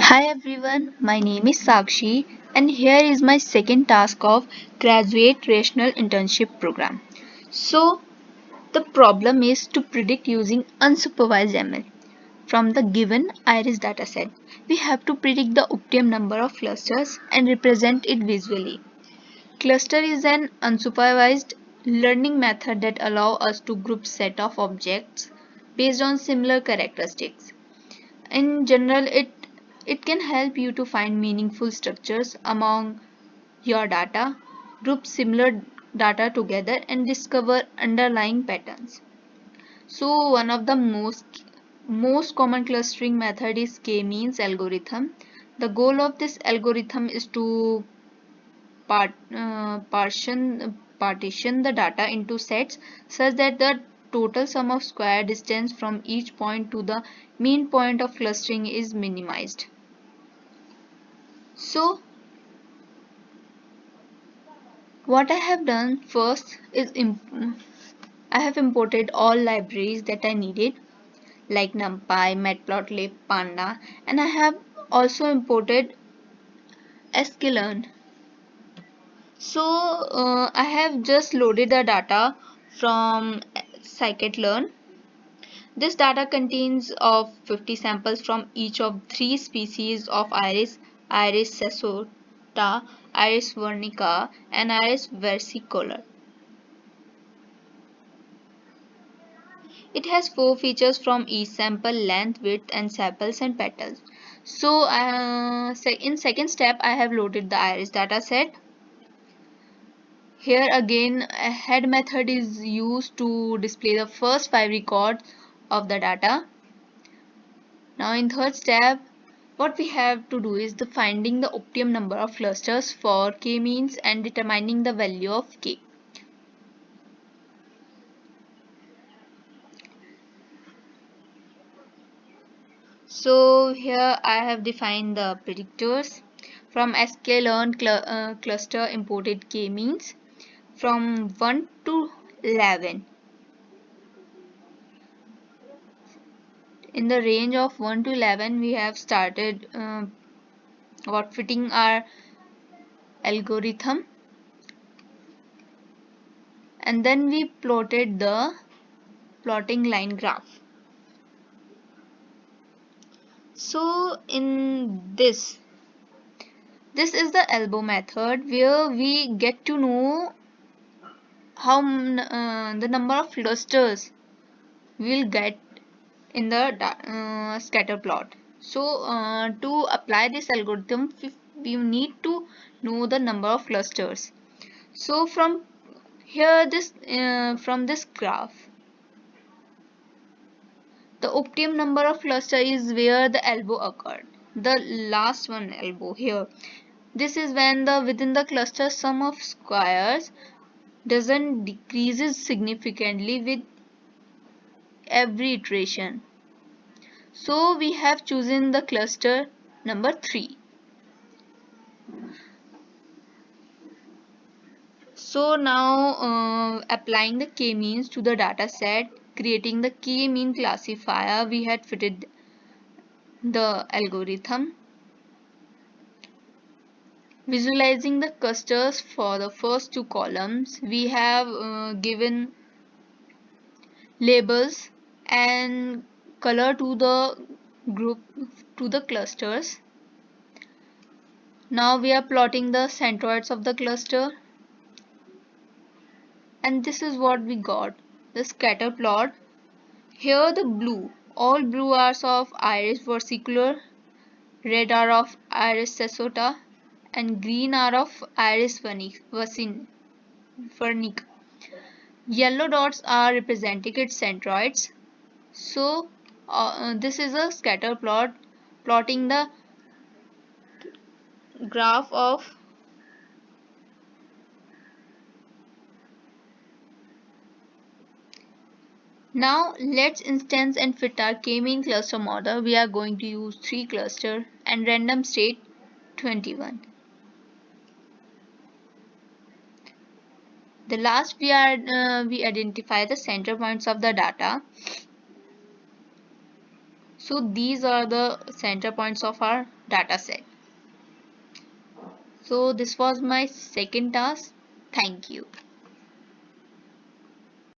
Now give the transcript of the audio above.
Hi everyone, my name is Sakshi and here is my second task of Graduate Rational Internship Program. So, the problem is to predict using unsupervised ML. From the given iris dataset, we have to predict the optimum number of clusters and represent it visually. Cluster is an unsupervised learning method that allows us to group set of objects based on similar characteristics. In general, it can help you to find meaningful structures among your data, group similar data together, and discover underlying patterns. So one of the most common clustering method is k-means algorithm. The goal of this algorithm is to partition the data into sets such that the total sum of square distance from each point to the mean point of clustering is minimized. So what I have done first is I have imported all libraries that I needed like NumPy, Matplotlib, Panda, and I have also imported sklearn. So I have just loaded the data from scikit-learn. This data contains of 50 samples from each of three species of iris: Iris sessota, Iris vernica, and Iris versicolor. It has four features from each sample: length, width, and sepals and petals. So in second step, I have loaded the iris dataset. Here again, a head method is used to display the first five records of the data. Now in third step, what we have to do is the finding the optimum number of clusters for k-means and determining the value of k. So here I have defined the predictors. From sklearn cluster imported k-means from 1 to 11. In the range of 1 to 11 we have started about fitting our algorithm, and then we plotted the plotting line graph. So in this is the elbow method where we get to know how the number of clusters we'll get in the scatter plot. So to apply this algorithm we need to know the number of clusters. So from here from this graph, the optimum number of cluster is where the elbow occurred, the last one elbow here. This is when the within the cluster sum of squares doesn't decreases significantly with every iteration. So we have chosen the cluster number 3. So now applying the k-means to the data set, creating the k-mean classifier, we had fitted the algorithm. Visualizing the clusters for the first two columns, we have given labels and color to the group to the clusters. Now we are plotting the centroids of the cluster, and this is what we got, the scatter plot. Here the blue, all blue are of Iris versicolor, red are of Iris sessota, and green are of Iris vernica. Yellow dots are representing its centroids. So this is a scatter plot plotting the graph of now let's instance and fit our k-mean cluster model. We are going to use 3 cluster and random state 21. The last we identify the center points of the data. So these are the center points of our data set. So this was my second task. Thank you.